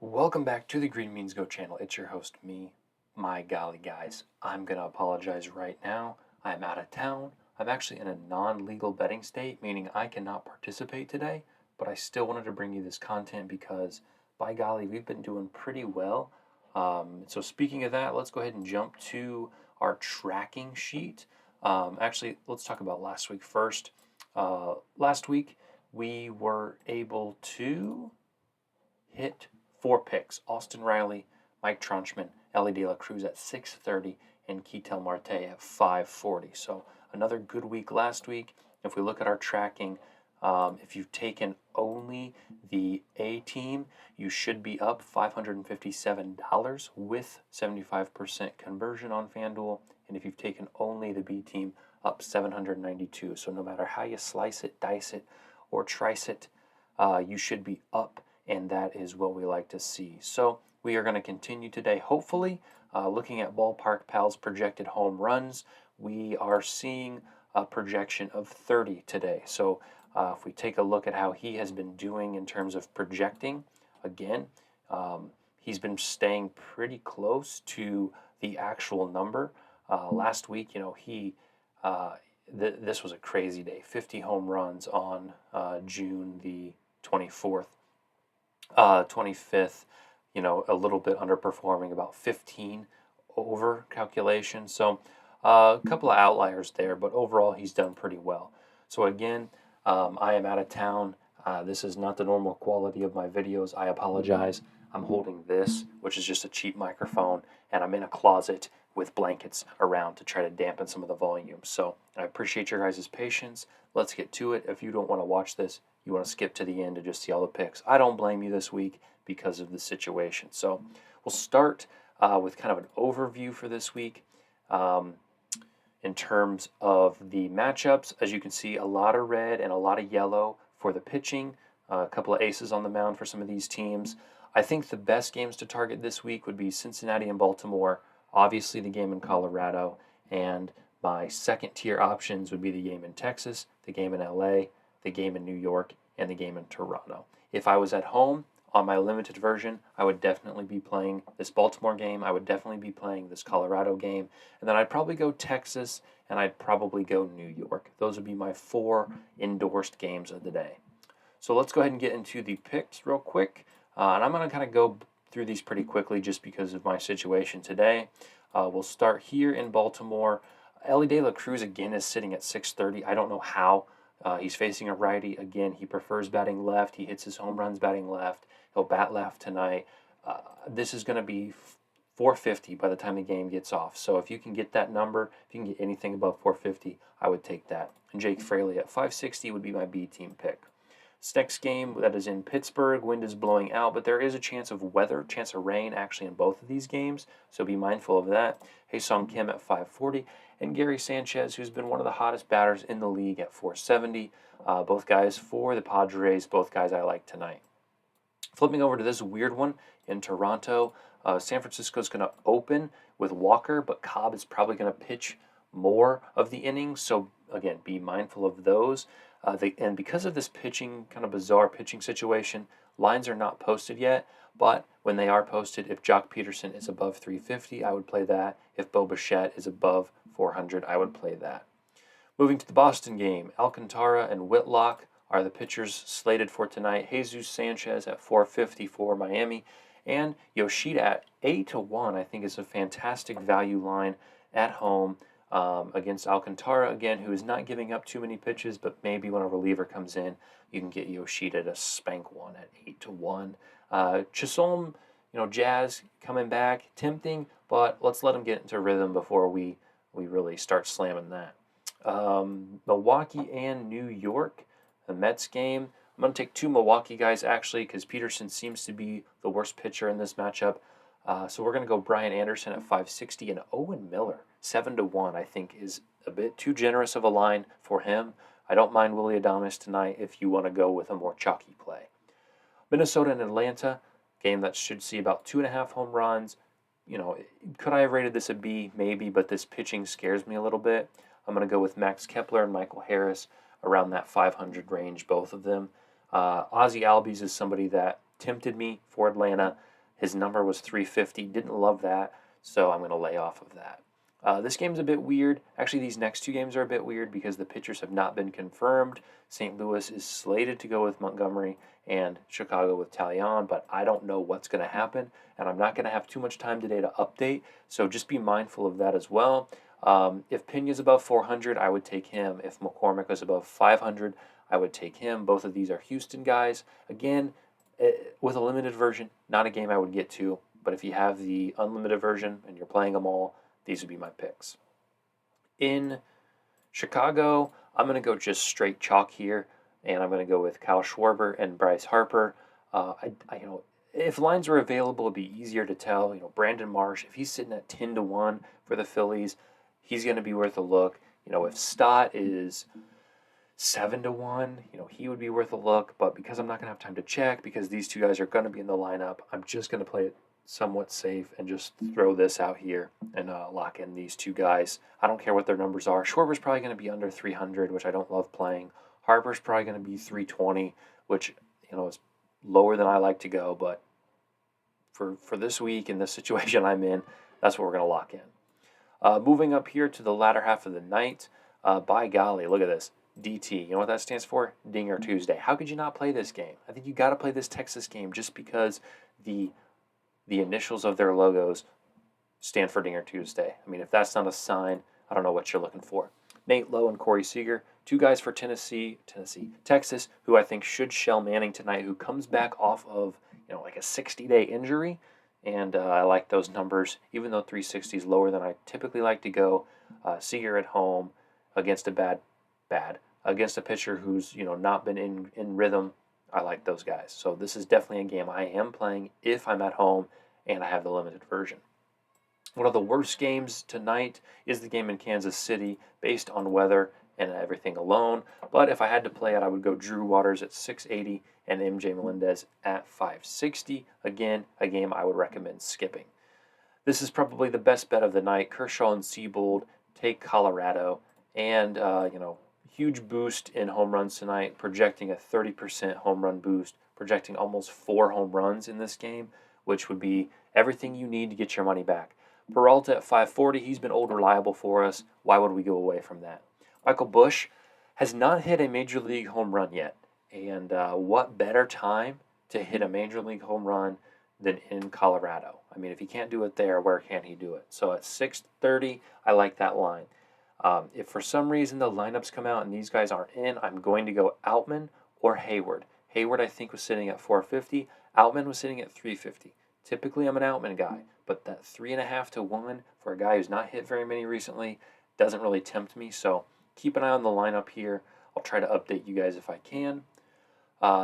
Welcome back to the Green Means Go channel. It's your host, me. My golly, guys. I'm going to apologize right now. I'm out of town. I'm actually in a non-legal betting state, meaning I cannot participate today, but I still wanted to bring you this content because, by golly, we've been doing pretty well. So speaking of that, let's go ahead and jump to our tracking sheet. Actually, let's talk about last week first. Last week, we were able to hit 4 picks: Austin Riley, Mike Trunchman, Ellie De La Cruz at 6:30, and Ketel Marte at 5:40. So another good week last week. If we look at our tracking, if you've taken only the A team, you should be up $557 with 75% conversion on FanDuel. And if you've taken only the B team, up $792. So no matter how you slice it, dice it, or trice it, you should be up, and that is what we like to see. So we are going to continue today, hopefully, looking at Ballpark Pal's projected home runs. We are seeing a projection of 30 today. So if we take a look at how he has been doing in terms of projecting, again, he's been staying pretty close to the actual number. Last week, this was a crazy day. 50 home runs on June the 24th. 25th, a little bit underperforming, about 15 over calculation. So a couple of outliers there, but overall he's done pretty well. So again, I am out of town. This is not the normal quality of my videos. I apologize. I'm holding this, which is just a cheap microphone, and I'm in a closet with blankets around to try to dampen some of the volume. So I appreciate your guys' patience. Let's get to it. If you don't want to watch this, you want to skip to the end to just see all the picks, I don't blame you this week because of the situation. So we'll start with kind of an overview for this week. In terms of the matchups, as you can see, a lot of red and a lot of yellow for the pitching, a couple of aces on the mound for some of these teams. I think the best games to target this week would be Cincinnati and Baltimore, obviously the game in Colorado, and my second tier options would be the game in Texas, the game in LA, the game in New York, and the game in Toronto. If I was at home on my limited version, I would definitely be playing this Baltimore game. I would definitely be playing this Colorado game. And then I'd probably go Texas, and I'd probably go New York. Those would be my 4 endorsed games of the day. So let's go ahead and get into the picks real quick. And I'm going to kind of go through these pretty quickly just because of my situation today. We'll start here in Baltimore. Ellie De La Cruz again is sitting at 6:30. I don't know how. He's facing a righty. Again, he prefers batting left. He hits his home runs batting left. He'll bat left tonight. This is going to be 450 by the time the game gets off. So if you can get that number, if you can get anything above 450, I would take that. And Jake Fraley at 560 would be my B team pick. This next game, that is in Pittsburgh. Wind is blowing out, but there is a chance of weather, chance of rain actually in both of these games, so be mindful of that. Ha-Seong Kim at 540, and Gary Sanchez, who's been one of the hottest batters in the league, at 470. Both guys for the Padres, both guys I like tonight. Flipping over to this weird one in Toronto, San Francisco's going to open with Walker, but Cobb is probably going to pitch more of the innings, so again, be mindful of those. And because of this pitching, kind of bizarre pitching situation, lines are not posted yet, but when they are posted, if Jock Peterson is above 350, I would play that. If Bo Bichette is above 400, I would play that. Moving to the Boston game, Alcantara and Whitlock are the pitchers slated for tonight. Jesus Sanchez at 450 for Miami, and Yoshida at 8-1, I think is a fantastic value line at home. Against Alcantara, again, who is not giving up too many pitches, but maybe when a reliever comes in, you can get Yoshida to spank one at 8-1. Chisholm, Jazz coming back, tempting, but let's let him get into rhythm before we really start slamming that. Milwaukee and New York, the Mets game. I'm going to take 2 Milwaukee guys, actually, because Peterson seems to be the worst pitcher in this matchup. So we're going to go Brian Anderson at 560, and Owen Miller 7-1. I think is a bit too generous of a line for him. I don't mind Willy Adames tonight if you want to go with a more chalky play. Minnesota and Atlanta, game that should see about 2.5 home runs. Could I have rated this a B? Maybe, but this pitching scares me a little bit. I'm going to go with Max Kepler and Michael Harris around that 500 range, both of them. Ozzie Albies is somebody that tempted me for Atlanta. His number was 350. Didn't love that, so I'm going to lay off of that. This game's a bit weird. Actually, these next two games are a bit weird because the pitchers have not been confirmed. St. Louis is slated to go with Montgomery and Chicago with Talion, but I don't know what's going to happen, and I'm not going to have too much time today to update, so just be mindful of that as well. If Pena's above 400, I would take him. If McCormick is above 500, I would take him. Both of these are Houston guys. Again, with a limited version, not a game I would get to, but if you have the unlimited version and you're playing them all, these would be my picks. In Chicago, I'm going to go just straight chalk here, and I'm going to go with Kyle Schwarber and Bryce Harper. If lines were available, it'd be easier to tell. Brandon Marsh, if he's sitting at 10-1 for the Phillies, he's going to be worth a look. If Stott is 7-1, he would be worth a look. But because I'm not going to have time to check, because these two guys are going to be in the lineup, I'm just going to play it somewhat safe and just throw this out here and lock in these two guys. I don't care what their numbers are. Schwarber's probably going to be under 300, which I don't love playing. Harper's probably going to be 320, which is lower than I like to go, but for this week and this situation I'm in, that's what we're going to lock in. Moving up here to the latter half of the night, by golly, look at this. DT, you know what that stands for? Dinger Tuesday. How could you not play this game? I think you got to play this Texas game just because the initials of their logos stand for Dinger Tuesday. I mean, if that's not a sign, I don't know what you're looking for. Nate Lowe and Corey Seager, two guys for Texas, who I think should shell Manning tonight, who comes back off of like a 60-day injury, and I like those numbers, even though 360 is lower than I typically like to go. Seager at home against against a pitcher who's not been in rhythm. I like those guys. So this is definitely a game I am playing if I'm at home and I have the limited version. One of the worst games tonight is the game in Kansas City based on weather and everything alone. But if I had to play it, I would go Drew Waters at 680 and MJ Melendez at 560. Again, a game I would recommend skipping. This is probably the best bet of the night. Kershaw and Seabold take Colorado. And, huge boost in home runs tonight, projecting a 30% home run boost, projecting almost 4 home runs in this game, which would be everything you need to get your money back. Peralta at 540, he's been old reliable for us. Why would we go away from that? Michael Busch has not hit a Major League home run yet. And what better time to hit a Major League home run than in Colorado? I mean, if he can't do it there, where can he do it? So at 630, I like that line. If for some reason the lineups come out and these guys aren't in, I'm going to go Outman or Hayward. Hayward, I think, was sitting at 450. Outman was sitting at 350. Typically, I'm an Outman guy, but that 3.5 to 1 for a guy who's not hit very many recently doesn't really tempt me. So keep an eye on the lineup here. I'll try to update you guys if I can.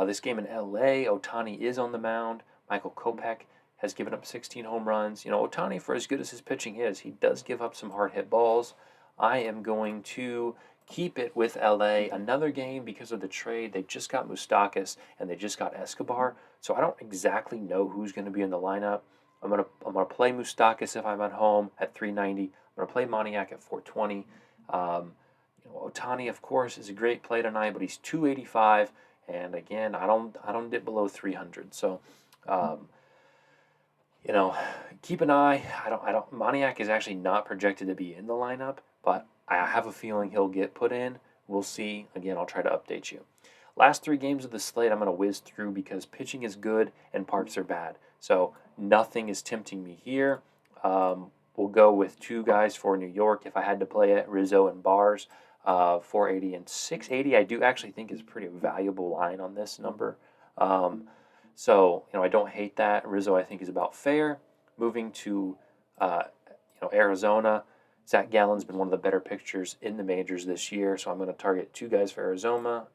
This game in LA, Ohtani is on the mound. Michael Kopech has given up 16 home runs. Ohtani, for as good as his pitching is, he does give up some hard hit balls. I am going to keep it with LA. Another game because of the trade. They just got Moustakas and they just got Escobar. So I don't exactly know who's going to be in the lineup. I'm gonna play Moustakas if I'm at home at 390. I'm gonna play Moniak at 420. Ohtani, of course, is a great play tonight, but he's 285, and again, I don't dip below 300. So, keep an eye. Moniak is actually not projected to be in the lineup, but I have a feeling he'll get put in. We'll see. Again, I'll try to update you. Last 3 games of the slate, I'm going to whiz through because pitching is good and parks are bad. So nothing is tempting me here. We'll go with 2 guys for New York. If I had to play it, Rizzo and Bars, 480 and 680. I do actually think is a pretty valuable line on this number. So I don't hate that. Rizzo, I think, is about fair. Moving to Arizona. Zach Gallen's been one of the better pitchers in the majors this year, so I'm going to target 2 guys for Arizona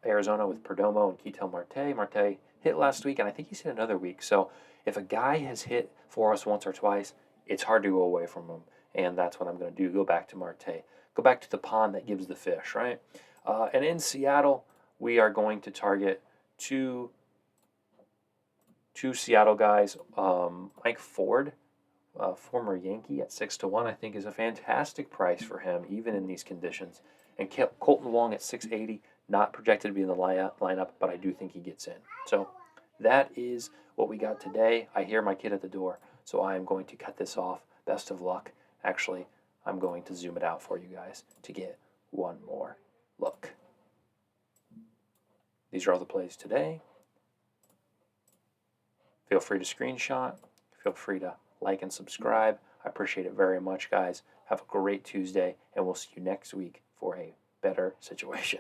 with Perdomo and Ketel Marte. Marte hit last week, and I think he's hit another week. So if a guy has hit for us once or twice, it's hard to go away from him, and that's what I'm going to do. Go back to Marte. Go back to the pond that gives the fish, right? And in Seattle, we are going to target two Seattle guys. Mike Ford, former Yankee, at 6-1, I think is a fantastic price for him, even in these conditions. And Colton Wong at 680, not projected to be in the lineup, but I do think he gets in. So that is what we got today. I hear my kid at the door, so I am going to cut this off. Best of luck. Actually, I'm going to zoom it out for you guys to get one more look. These are all the plays today. Feel free to screenshot. Feel free to like and subscribe. I appreciate it very much, guys. Have a great Tuesday, and we'll see you next week for a better situation.